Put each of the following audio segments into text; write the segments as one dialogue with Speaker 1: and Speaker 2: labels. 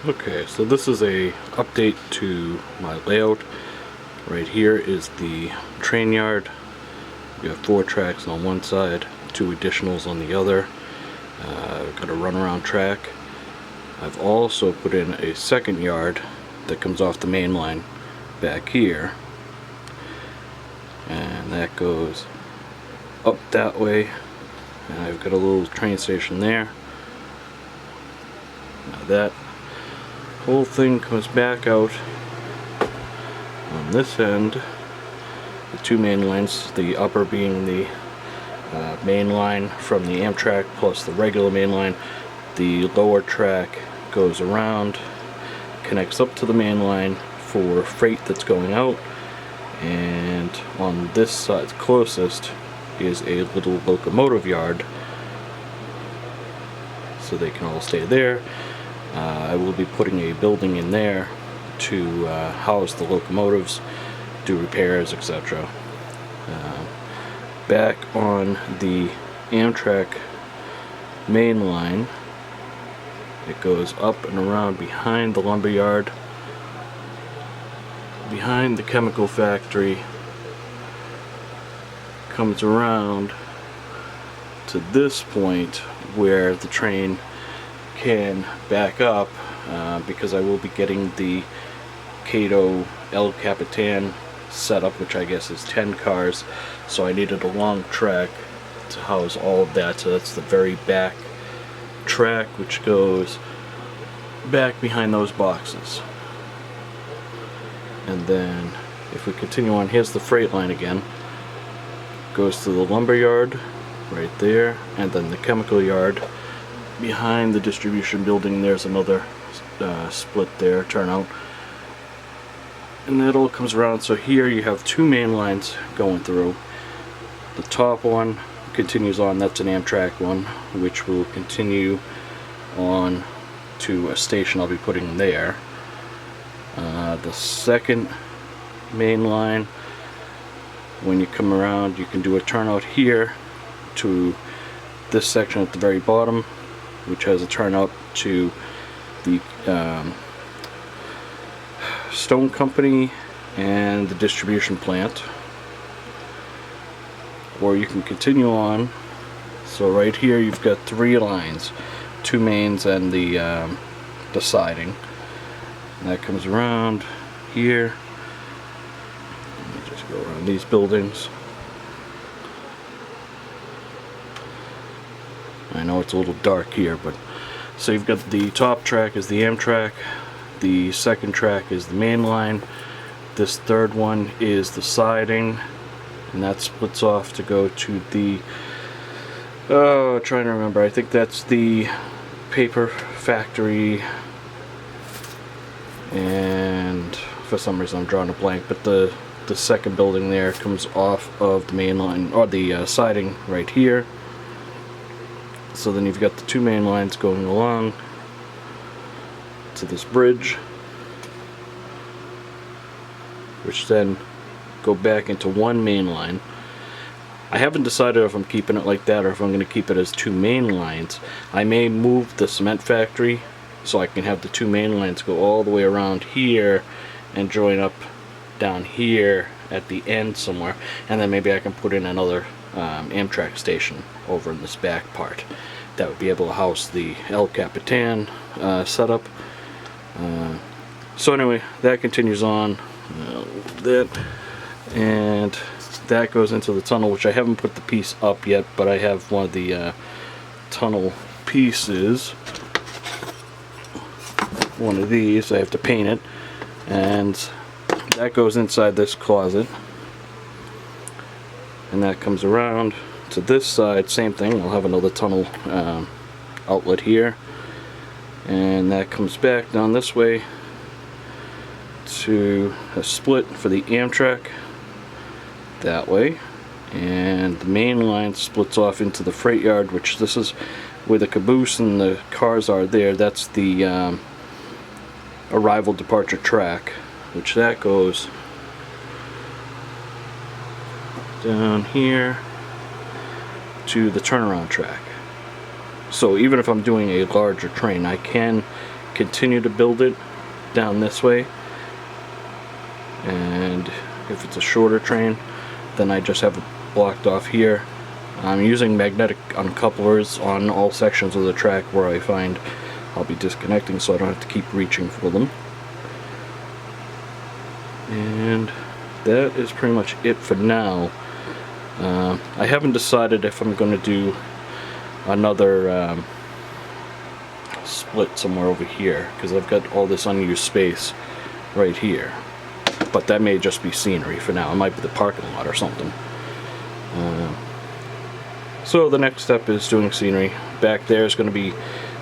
Speaker 1: Okay, so this is a update to my layout. Right here is the train yard. We have 4 tracks on one side, 2 additionals on the other. Got a runaround track. I've also put in a second yard that comes off the main line back here, and that goes up that way, and I've got a little train station there. Now that whole thing comes back out on this end, the 2 main lines, the upper being the main line from the Amtrak plus the regular main line. The lower track goes around, connects up to the main line for freight that's going out, and on this side closest is a little locomotive yard, so they can all stay there. I will be putting a building in there to house the locomotives, do repairs, etc. Back on the Amtrak main line, it goes up and around behind the lumber yard, behind the chemical factory, comes around to this point where the train can back up, because I will be getting the Cato El Capitan setup, which I guess is 10 cars, so I needed a long track to house all of that. So that's the very back track, which goes back behind those boxes. And then if we continue on, here's the freight line again, goes to the lumber yard right there, and then the chemical yard behind the distribution building. There's another split there, turnout, and that all comes around. So here you have 2 main lines going through. The top one continues on, that's an Amtrak one, which will continue on to a station I'll be putting there. The second main line, when you come around, you can do a turnout here to this section at the very bottom, which has a turnout to the stone company and the distribution plant. Or you can continue on. So right here you've got 3 lines, 2 mains and the siding. And that comes around here. Let me just go around these buildings. I know it's a little dark here, but so you've got the top track is the Amtrak, the second track is the main line, this third one is the siding, and that splits off to go to the trying to remember, I think that's the paper factory, and for some reason I'm drawing a blank, but the second building there comes off of the main line, or the siding right here. So then you've got the 2 main lines going along to this bridge, which then go back into 1 main line. I haven't decided if I'm keeping it like that or if I'm going to keep it as 2 main lines. I may move the cement factory so I can have the 2 main lines go all the way around here and join up down here at the end somewhere, and then maybe I can put in another Amtrak station over in this back part that would be able to house the El Capitan setup. So anyway, that continues on and that goes into the tunnel, which I haven't put the piece up yet, but I have one of the tunnel pieces, one of these. I have to paint it, and that goes inside this closet, and that comes around to this side, same thing. I'll have another tunnel outlet here, and that comes back down this way to a split for the Amtrak that way, and the main line splits off into the freight yard, which this is where the caboose and the cars are there. That's the arrival departure track, which that goes down here to the turnaround track. So even if I'm doing a larger train, I can continue to build it down this way, and if it's a shorter train, then I just have it blocked off here. I'm using magnetic uncouplers on all sections of the track where I find I'll be disconnecting, so I don't have to keep reaching for them. And that is pretty much it for now. I haven't decided if I'm going to do another split somewhere over here, because I've got all this unused space right here. But that may just be scenery for now. It might be the parking lot or something. So the next step is doing scenery. Back there is going to be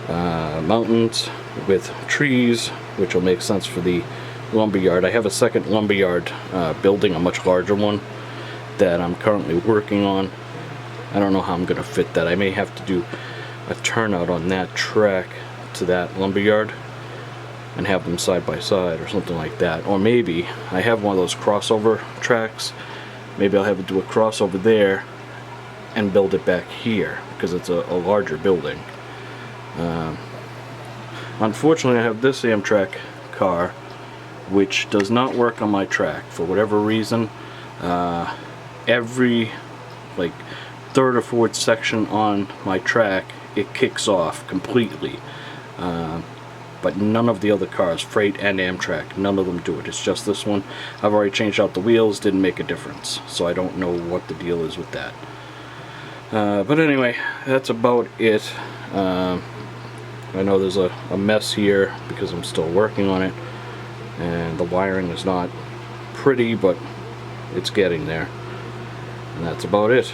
Speaker 1: mountains with trees, which will make sense for the lumberyard. I have a second lumberyard building, a much larger one, that I'm currently working on. I don't know how I'm going to fit that. I may have to do a turnout on that track to that lumberyard and have them side by side or something like that. Or maybe I have one of those crossover tracks. Maybe I'll have to do a crossover there and build it back here, because it's a larger building. Unfortunately, I have this Amtrak car which does not work on my track for whatever reason. Every like third or fourth section on my track, it kicks off completely. But none of the other cars, Freight and Amtrak, none of them do it. It's just this one. I've already changed out the wheels, didn't make a difference, so I don't know what the deal is with that. But anyway, that's about it. I know there's a mess here because I'm still working on it, and the wiring is not pretty, but it's getting there. And that's about it.